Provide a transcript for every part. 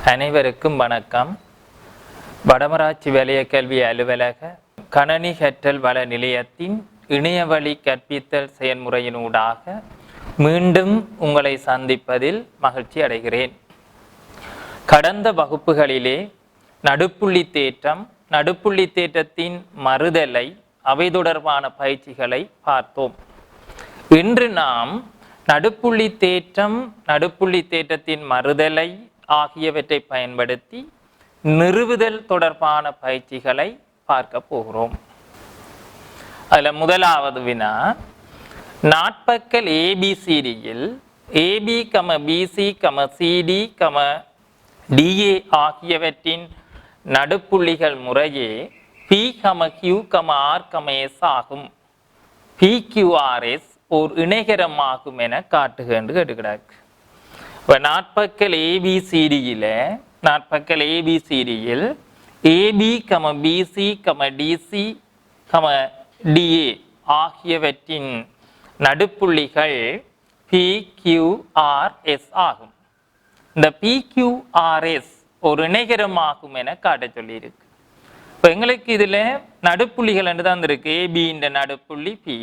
அனைவருக்கும் வணக்கம். வடமராட்சி வலய கல்வி அலுவலக கணனி கற்றல் வள நிலையத்தின் இணையவழி கற்பித்தல் செயல்முறையினூடாக மீண்டும் உங்களை சந்திப்பதில் மகிழ்ச்சி அடைகிறேன். கடந்த வகுப்புகளிலே நடுப்புள்ளி தேற்றம், நடுப்புள்ளி தேற்றத்தின் மறுதலை, அவை தொடர்பான பயிற்சிகளை பார்த்தோம். இன்று நாம் நடுப்புள்ளி தேற்றம், நடுப்புள்ளி தேற்றத்தின் மறுதலை ஆகியவற்றை பயன்படுத்தி நிறுவுதல் தொடர்பான பயிற்சிகளை பார்க்க போகிறோம். அதுல முதலாவது வினா, நாட்பக்கல் ஏபிசிடியில் ஏபி, பிசி, சிடி, டிஏ ஆகியவற்றின் நடுப்புள்ளிகள் முறையே பி, கியூ, ஆர், எஸ் ஆகும். PQRS ஓர் இணைகரமாகும் என காட்டுக என்று கேட்டுக்கிறார். இப்போ நாட்பக்கல் ஏபிசிடியில் ஏபி, பிசி, டிசி, டிஏ ஆகியவற்றின் நடுப்புள்ளிகள் PQRS ஆகும். இந்த PQRS ஒரு இணைகரமாகும் என காட்ட சொல்லியிருக்கு. இப்போ எங்களுக்கு இதில் நடுப்புள்ளிகள் என்று தான் இருக்கு. ஏபியின் நடுப்புள்ளி பி,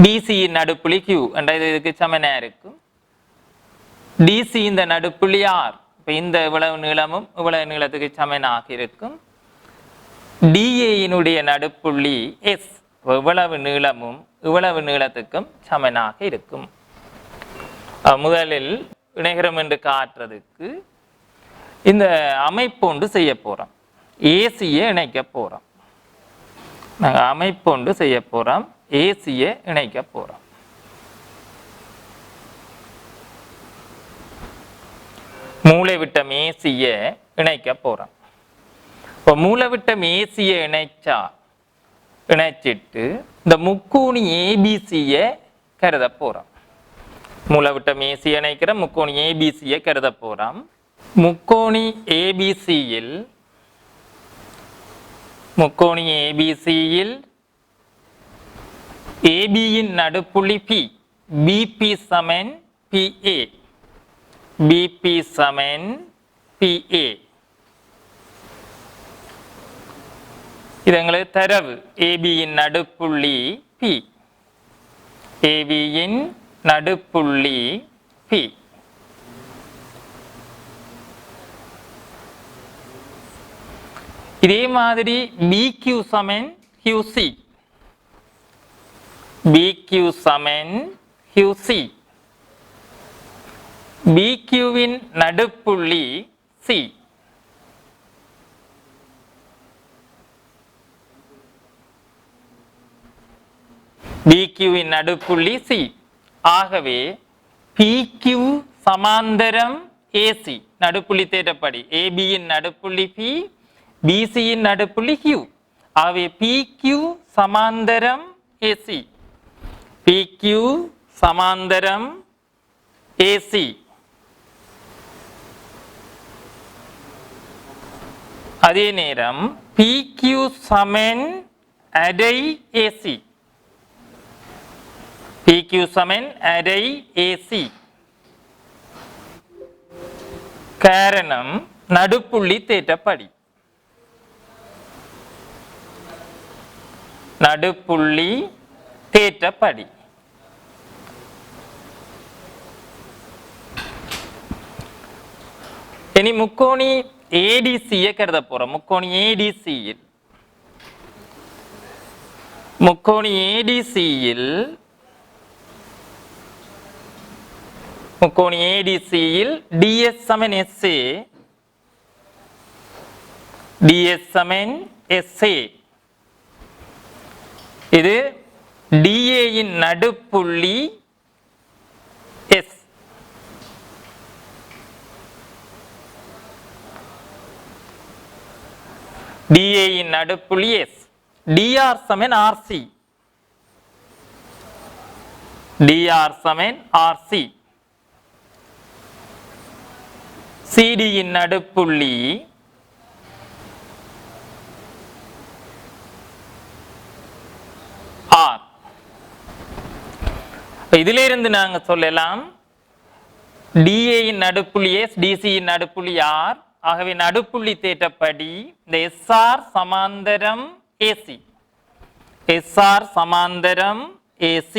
பிசியின் நடுப்புள்ளி கியூ என்ற இதுக்கு சமனா இருக்கும். டிசி இந்த நடுப்புள்ளி ஆர், இப்போ இந்த இவ்வளவு நீளமும் இவ்வளவு நீளத்துக்கு சமனாக இருக்கும். டிஏயினுடைய நடுப்புள்ளி எஸ், இவ்வளவு நீளமும் இவ்வளவு நீளத்துக்கும் சமனாக இருக்கும். முதலில் இணைகரம் என்று காட்டுறதுக்கு இந்த அமைப்பொண்டு செய்ய போறோம். ஏசியை இணைக்க போறோம். நாங்கள் அமைப்பொண்டு செய்ய போறோம். ஏசியை இணைக்க போறோம். மூலைவிட்டம் ஏசியை இணைக்க போறோம். இப்போ மூலைவிட்டம் ஏசியை இணைச்சிட்டு இந்த முக்கோணி ஏபிசியை கருத போறோம். மூலைவிட்டம் ஏசியை இணைக்கிற முக்கோணி ஏபிசியை கருத போறோம். முக்கோணி ஏபிசியில் ஏபியின் நடுப்புள்ளி பி, பிபி சமன் பிஏ, பிபி சமன் பிஏ. இது எங்களுக்கு தரவு. ஏபியின் நடுப்புள்ளி பி, ஏபியின் நடுப்புள்ளி பி. இதே மாதிரி பிக்யூ சமன் கியூசி, பிக்யூ சமன் கியூசி. பிக்யூவின் நடுப்புள்ளி சி, பிக்யூவின் நடுப்புள்ளி சி. ஆகவே பிக்யூ சமாந்தரம் ஏசி, நடுப்புள்ளி தேற்றப்படி ஏபியின் நடுப்புள்ளி பி, பிசியின் நடுப்புள்ளி கியூ. ஆகவே பிக்யூ சமாந்தரம் ஏசி, பிக்யூ சமாந்தரம் ஏசி. அதே நேரம் PQ சமன் அடை ஏசி, PQ சமன் அடை ஏசி. காரணம் நடுப்புள்ளி தேற்றப்படி. நடுப்புள்ளி தேற்றப்படி இனி முக்கோணி ஏடிசியை கருத போறோம். முக்கோணி ஏடிசியில் டிஎஸ் சமன் எஸ்ஏ, டிஎஸ் சமன் எஸ்ஏ. இது டிஏயின் நடுப்புள்ளி எஸ், டிஏயின் நடுப்புள்ளி எஸ். டிஆர் சமன் ஆர்சி, டிஆர் சமன் ஆர்சி. சிடியின் நடுப்புள்ளி ஆர். இதிலிருந்து நாங்கள் சொல்லலாம் DA இன் நடுப்புள்ளி S, DC இன் நடுப்புள்ளி R. ஆகவே நடுப்புள்ளி தேற்றப்படி இந்த SR சமாந்தரம் AC. SR சமாந்தரம் AC.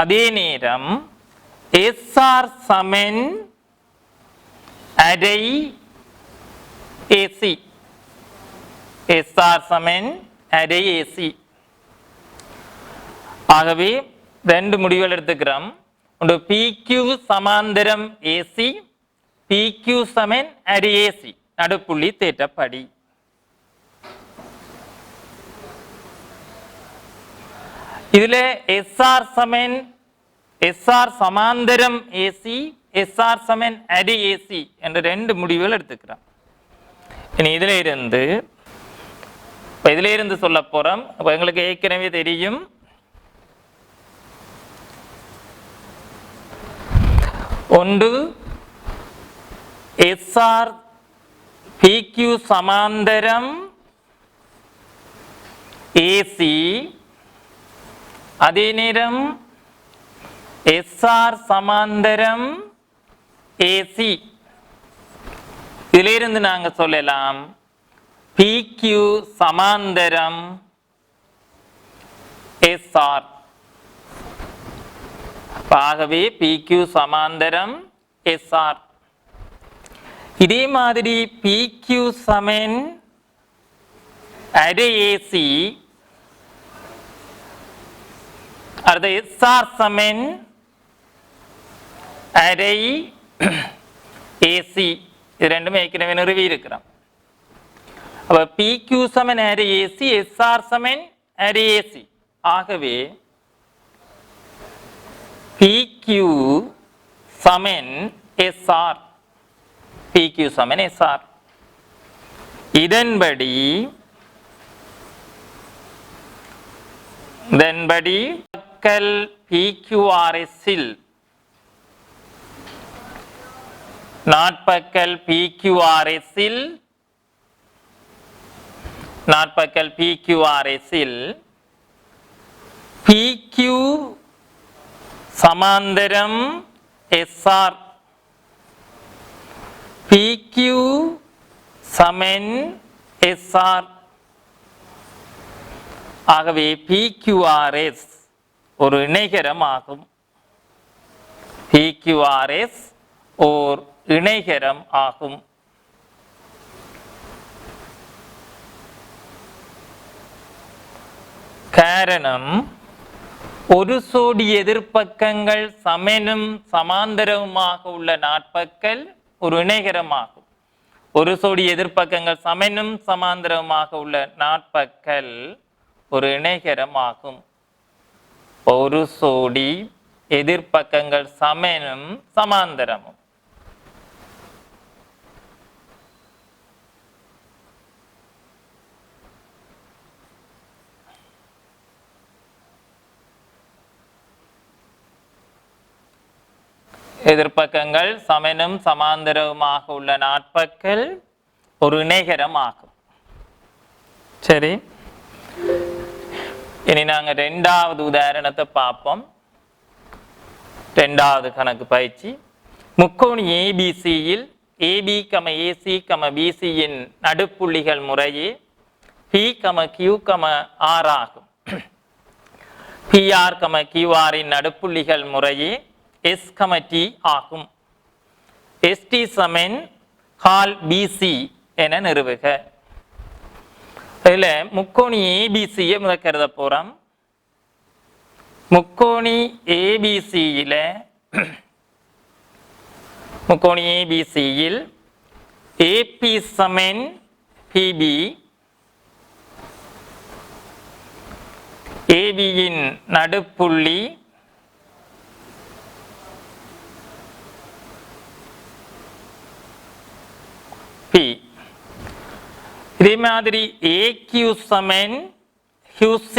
அதே நேரம் SR சமன் அரை AC. SR சமன் அரை AC. ஆகவே ரெண்டு முடிவுகள் எடுத்துக்கிறோம். ஒன்று PQ சமாந்தரம் AC, PQ சமன் அரை AC நடுப்புள்ளி தேற்றப்படி. இதுல SR சமன் SR சமாந்தரம் AC, SR சமன் அரை AC என்ற ரெண்டு முடிவுகள் எடுத்துக்கிறோம். இனி இதுல இருந்து சொல்ல போறோம். அப்ப எங்களுக்கு ஏற்கனவே தெரியும் ஒன்று SR PQ சமாந்தரம் AC, அதே நேரம் SR சமாந்தரம் AC. இதிலிருந்து நாங்க சொல்லலாம் PQ சமாந்தரம் SR. ஆகவே PQ சமாந்தரம் SR. இதே மாதிரி PQ சமன் அரை AC, அடுத்த SR சமன் அரை AC. இது ரெண்டுமே ஏற்கனவே நிறுவி இருக்கிறோம். அப்ப PQ சமன் அரை AC, SR சமன் அரை AC. ஆகவே PQ சமன் SR. PQ சமன் SR. இதன்படி PQRS இல் நாட்பக்கல் PQRS இல் PQ சமாந்தரம் SR, PQ சமன் SR. ஆகவே PQRS ஒரு இணைகரம் ஆகும். PQRS ஓர் இணைகரம் ஆகும். காரணம் ஒரு சோடி எதிர்ப்பக்கங்கள் சமனும் சமாந்தரவுமாக உள்ள நாட்பக்கல் ஒரு இணைகரமாகும். ஒரு சோடி எதிர்ப்பக்கங்கள் சமனும் சமாந்தரவுமாக உள்ள நாட்பக்கல் ஒரு இணைகரமாகும். ஒரு சோடி எதிர்ப்பக்கங்கள் சமனும் சமாந்தரமும். எதிர்ப்பக்கங்கள் சமனும் சமாந்தரவுமாக உள்ள நாட்பக்கல் ஒரு இணைகரம் ஆகும். சரி, இனி நாங்க ரெண்டாவது உதாரணத்தை பார்ப்போம். ரெண்டாவது கணக்கு பயிற்சி. முக்கோணி ஏபிசியில் AB, AC, BC இன் நடுப்புள்ளிகள் முறையே P, Q, R ஆகும். PR, QR இன் நடுப்புள்ளிகள் முறையே S, T ஆகும். ST சமன் கால் BC என நிறுவுக. இதுல முக்கோணி ஏபிசியை முதல் கருத போறோம். முக்கோணி ஏபிசியில் AP சமன் PB, AB இன் நடுப்புள்ளி P. இதே மாதிரி AQ சமன் QC.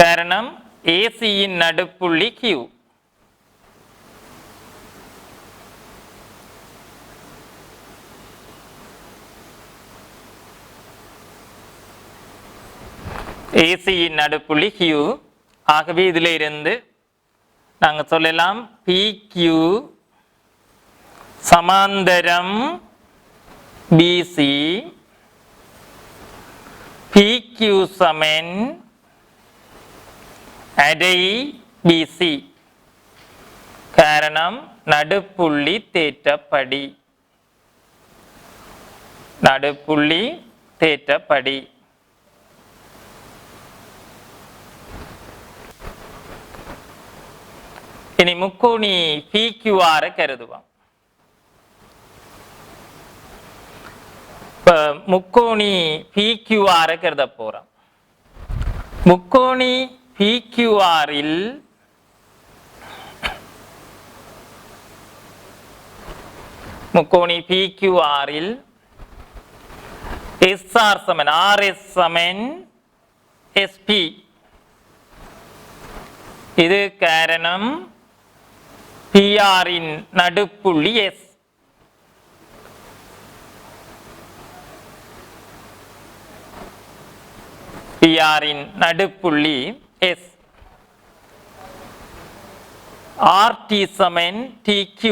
காரணம் AC இன் நடுப்புள்ளி Q. AC இன் நடுப்புள்ளி Q. ஆகவே இதில் இருந்து நாங்கள் சொல்லலாம் PQ சமாந்தரம் BC, PQ சமன் அடை BC. காரணம் நடுப்புள்ளி தேற்றப்படி. நடுப்புள்ளி தேற்றப்படி. இனி முக்கோணி PQR கருதுவோம். முக்கோணி PQR கருத போறோம். முக்கோணி PQR இல் முக்கோணி PQR இல் SR சமன் RS சமன் SP. இது காரணம் PR இன் நடுப்புள்ளி S. PR இன் நடுப்புள்ளி S. RT சமன் TQ.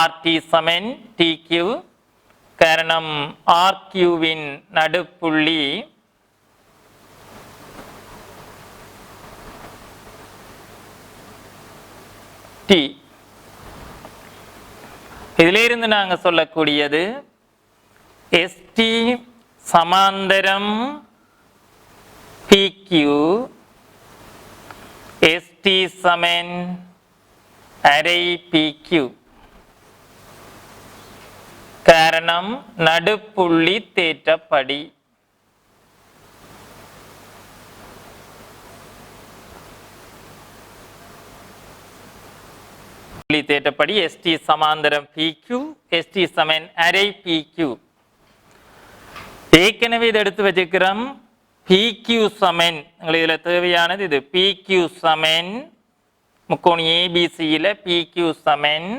RT சமன் TQ. காரணம் RQ வின் நடுப்புள்ளி T. இதிலிருந்து நாங்க சொல்லக்கூடியது ST சமாந்தரம் PQ, ST சமன் அரை PQ. காரணம் நடுப்புள்ளி தேற்றப்படி. தேற்றப்படி ST சமாந்தரம் PQ, ST சமன் அரை PQ. ஏற்கனவே இதை எடுத்து வச்சுக்கிறோம். PQ சமன் உங்களுக்கு இதில் தேவையானது இது. PQ சமன் முக்கோணி ABCயில் PQ சமன்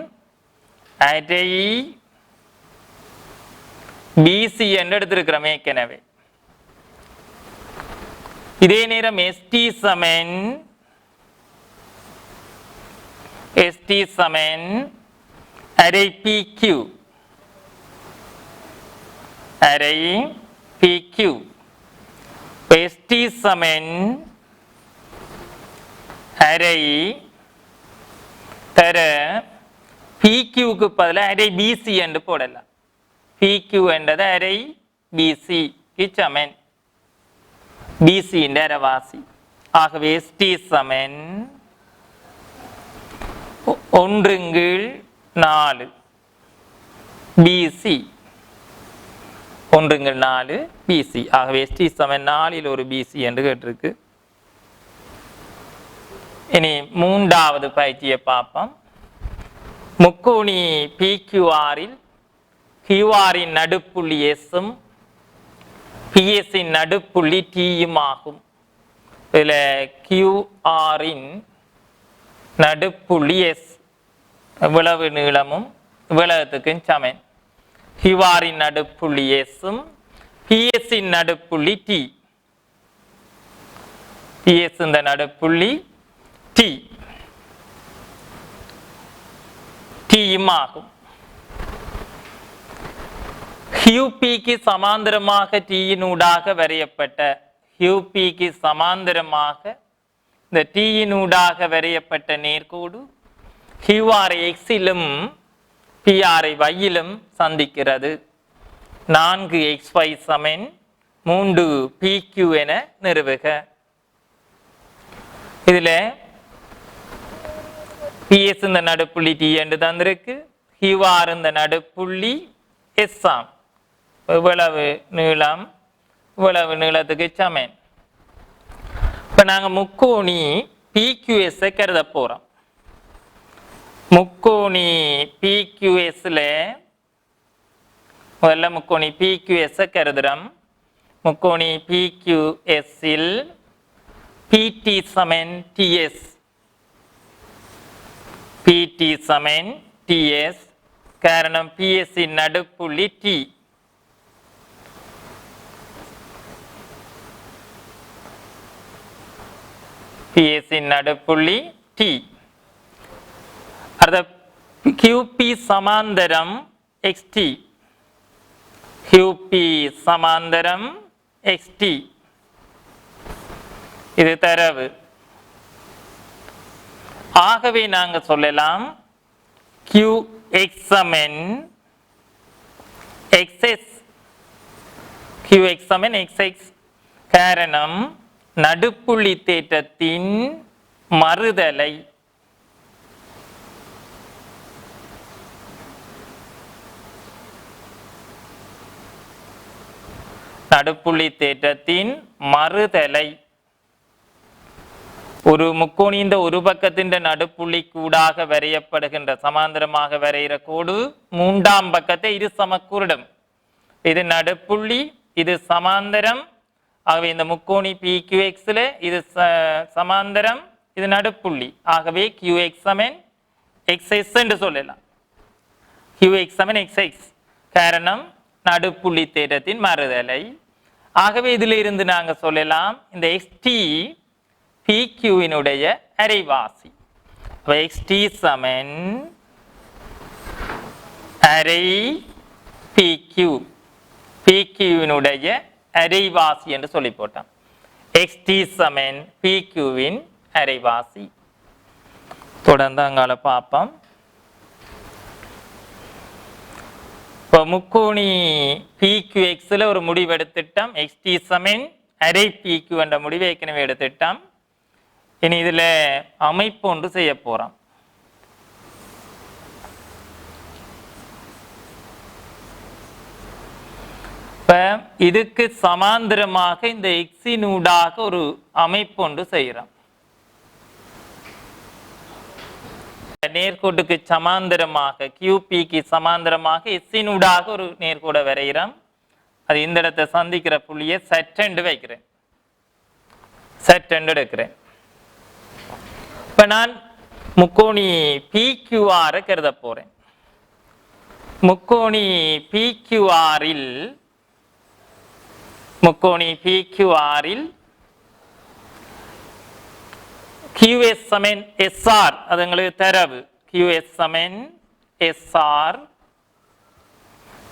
அரை BC என்று எடுத்திருக்கிறோம் ஏற்கனவே. இதே நேரம் ST சமன் அரை PQ. அரை PQ. ST சமன் அரை தர PQக்கு பதிலாக அரை BC என்று போடலாம். PQ என்றது அரை BC சமன் BC என்ற அரைவாசி. ஆகவே ST சமன் 1/4 BC. 1/4 BC. ஆகவே ST சமன் 4 ஒரு BC என்று கேட்டிருக்கு. இனி மூன்றாவது பயிற்சியை பார்ப்போம். முக்கோணி PQR இல் QR இன் நடுப்புள்ளி S உம் PS இன் நடுப்புள்ளி T யும் ஆகும். இதில் QR இன் நடுப்புள்ளி S இவ்வளவு நீளமும் இவ்வளவுக்கும் சமன். QR இன் நடுப்புள்ளி S உம் PS இன் நடுப்புள்ளி T. PS இந்த நடுப்புள்ளி T யும் ஆகும். QPக்கு சமாந்தரமாக T யினூடாக வரையப்பட்ட QPக்கு சமாந்தரமாக இந்த T யினூடாக வரையப்பட்ட நேர்கோடு QR Xயிலும் PR Yயிலும் சந்திக்கிறது. 4XY சமன் 3PQ என நிறுவுக. இதில் PS இந்த நடுப்புள்ளி T என்று தந்திருக்கு. QR இந்த நடுப்புள்ளி S ஆம். இவ்வளவு நீளம் இவ்வளவு நீளத்துக்கு சமன். இப்போ நாங்கள் முக்கோணி PQS கருத போகிறோம். முக்கோணி PQSல முதல்ல முக்கோணி PQS கருதுறோம். முக்கோணி PQS இல் PT சமன் TS. PT சமன் TS. காரணம் PS இன் நடுப்புள்ளி T. PS இன் நடுப்புள்ளி T. அடுத்த QP சமாந்தரம் XT. QP சமாந்தரம் XT. இது தரவு. ஆகவே நாங்க சொல்லலாம் QX சமன் XS. QX சமன் XX. காரணம் நடுப்புள்ளி தேற்றத்தின் மறுதலை. நடுப்புள்ளி தேற்றத்தின் மறுதலை. ஒரு முக்கோணியின் ஒரு பக்கத்தின் நடுப்புள்ளி கூடாக வரையப்படுகின்ற சமாந்தரமாக வரைகிற கோடு மூன்றாம் பக்கத்தை இரு சமக்கூறிடும். இது நடுப்புள்ளி, இது சமாந்தரம். ஆகவே இந்த முக்கோணி PQX இது சமாந்தரம், இது நடுப்புள்ளி. ஆகவே QX சமன் XS என்று சொல்லலாம். QX சமன் XX. காரணம் நடுப்புள்ளி தேற்றத்தின் மறுதலை. ஆகவே இதில் இருந்து நாங்க சொல்லலாம் இந்த XT PQவினுடைய அரைவாசி. XT சமன் அரை PQ. PQவினுடைய அரைவாசி என்று சொல்லி போட்டான். XT சமன் PQவின் அரைவாசி. தொடர்ந்து அங்கால பார்ப்போம். இப்போ முக்கோணி PQX ஒரு முடிவு எடுத்துட்டோம். XT சமன் அரை PQ என்ற முடிவை ஏற்கனவே எடுத்துட்டோம். இனி இதுல அமைப்பு ஒன்று செய்ய போறோம். இதுக்கு சமாந்தரமாக இந்த எக்ஸினூடாக ஒரு அமைப்பு ஒன்று செய்யறோம். நேர்கோட்டுக்கு சமாந்தரமாக QPக்கு சமாந்தரமாக எக்ஸினூடாக ஒரு நேர்கோடை வரைகிறோம். அது இந்த இடத்தை சந்திக்கிற புள்ளியை சட்டென்று வைக்கிறேன், சட்டென்று எடுக்கிறேன். இப்ப நான் முக்கோணி PQR கருத போறேன். முக்கோணி PQRல் QS சமன் SR, அது உங்களுக்கு தரவு. QS சமன் SR,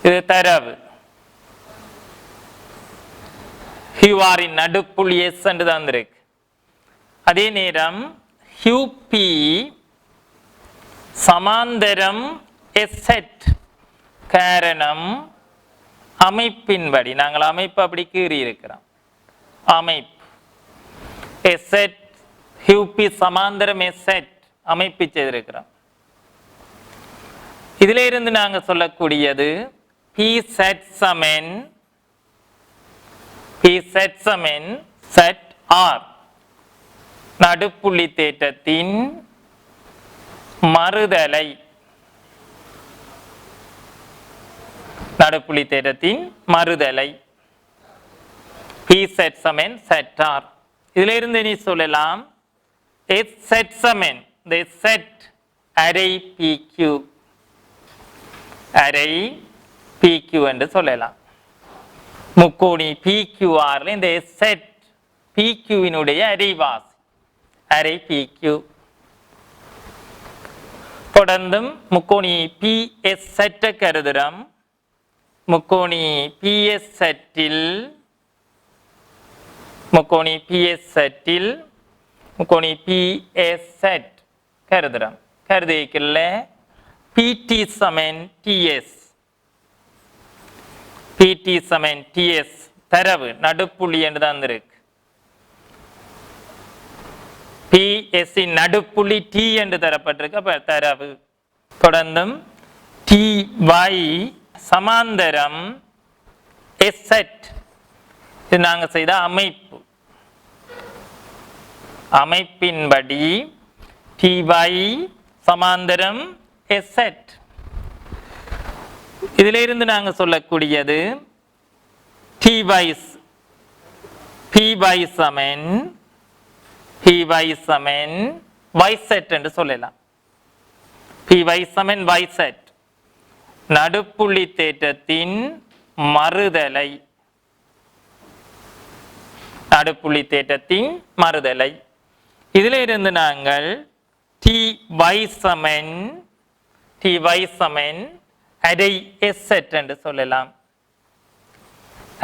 இது தரவு. QR இன் நடுப்புள்ளி S என்று தான் இருக்கு. அதே நேரம் QP சமாந்தரம் SZ. காரணம் அமைப்பின்படி நாங்கள் அமைப்பு அப்படி கீறி இருக்கிறோம். அமைப்பு SZ QP சமாந்தரம் SZ அமைப்பு செய்திருக்கிறோம். இதில் இருந்து நாங்கள் சொல்லக்கூடியது PZ சமன் ZR. நடுப்புள்ளி தேற்றத்தின் மறுதலை. நடுப்புள்ளி தேற்றத்தின் மறுதலை. PZ சமன் ZR. இதில் இருந்து நீ சொல்லலாம் SZ சமன் இந்த SZ அரை PQ. அரை PQ என்று சொல்லலாம். முக்கோணி PQR இந்த SZ PQவினுடைய அரைவாசி, அரை PQ. தொடர்ந்தும் முக்கோணி PSZ கருதுறோம். முக்கோணி PSZல் முக்கோணி PSZ கருதுறோம். கருதிக்கல PT சமன் TS. PT சமன் TS தரவு நடுப்புள்ளி என்று தான் இருக்கு. PS இன் நடுப்புள்ளி T என்று தரப்பட்டிருக்கு. அப்ப தரவு. தொடர்ந்தும் TY சமாந்தரம் SZ. இது நாங்க செய்த அமைப்பு. அமைப்பின்படி TY சமாந்தரம் SZ. இதில் இருந்து நாங்க சொல்லக்கூடியது PY சமன் YZ என்று சொல்லலாம். PY சமன் YZ. நடுப்புள்ளி தேற்றத்தின் மறுதலை. நடுப்புள்ளி தேற்றத்தின் மறுதலை. இதில் இருந்து நாங்கள் ty சமன் அரை S செட் என்று சொல்லலாம்.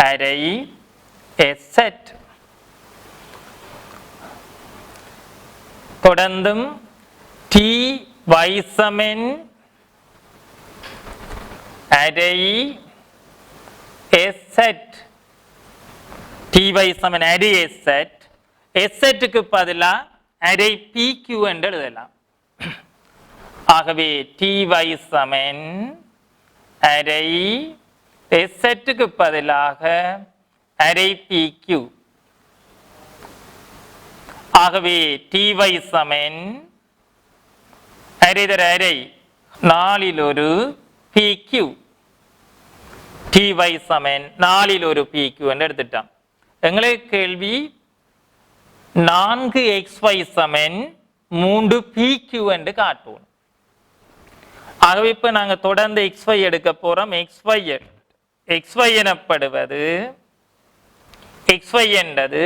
அரை S செட். தொடர்ந்தும் ty சமன் அரை S செட். ty சமன் அரை S செட். S செட்டுக்கு பதிலாக அரை PQ என்று எழுதலாம். ஆகவே ty சமன் அரை S செட்டுக்கு பதிலாக அரை PQ. ஆகவே ty சமன் அரை தர அரை 4 PQ. ty சமன் 4 PQ என்று எடுத்துட்டோம். எங்களுக்கு கேள்வி 4xy சமன் 3 PQ என்று காட்டுவோம். ஆகவே இப்ப நாங்க தொடர்ந்து xy எடுக்க போறோம். xy எனப்படுவது xy என்றது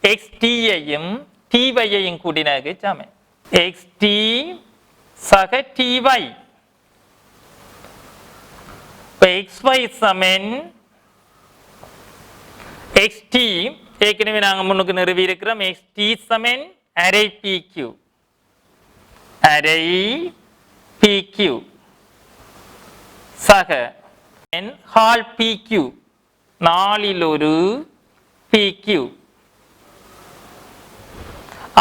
xt-யையும் ty-யையும் கூட்டினதுக்கு சமம். xt சக ty. இப்ப xy சமன் xt ஏற்கனவே நாங்க முன்னுக்கு நிறுவி இருக்கிறோம். xt சமன் அரை PQ. அரை PQ சக ஹால் PQ 4 PQ.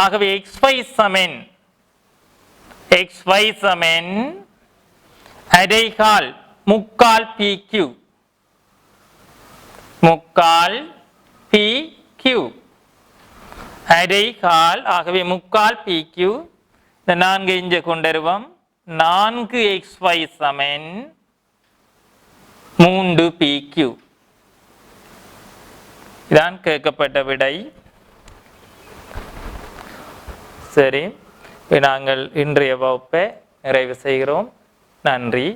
ஆகவே xy சமன் அரைகால் முக்கால் PQ. முக்கால் PQ அரைகால். ஆகவே முக்கால் PQ. இந்த 4 இங்கே கொண்டுருவோம். 4xy சமன் 3 PQ. இதான் கேட்கப்பட்ட விடை. சரி, நாங்கள் இன்றைய வகுப்பை நிறைவு செய்கிறோம். நன்றி.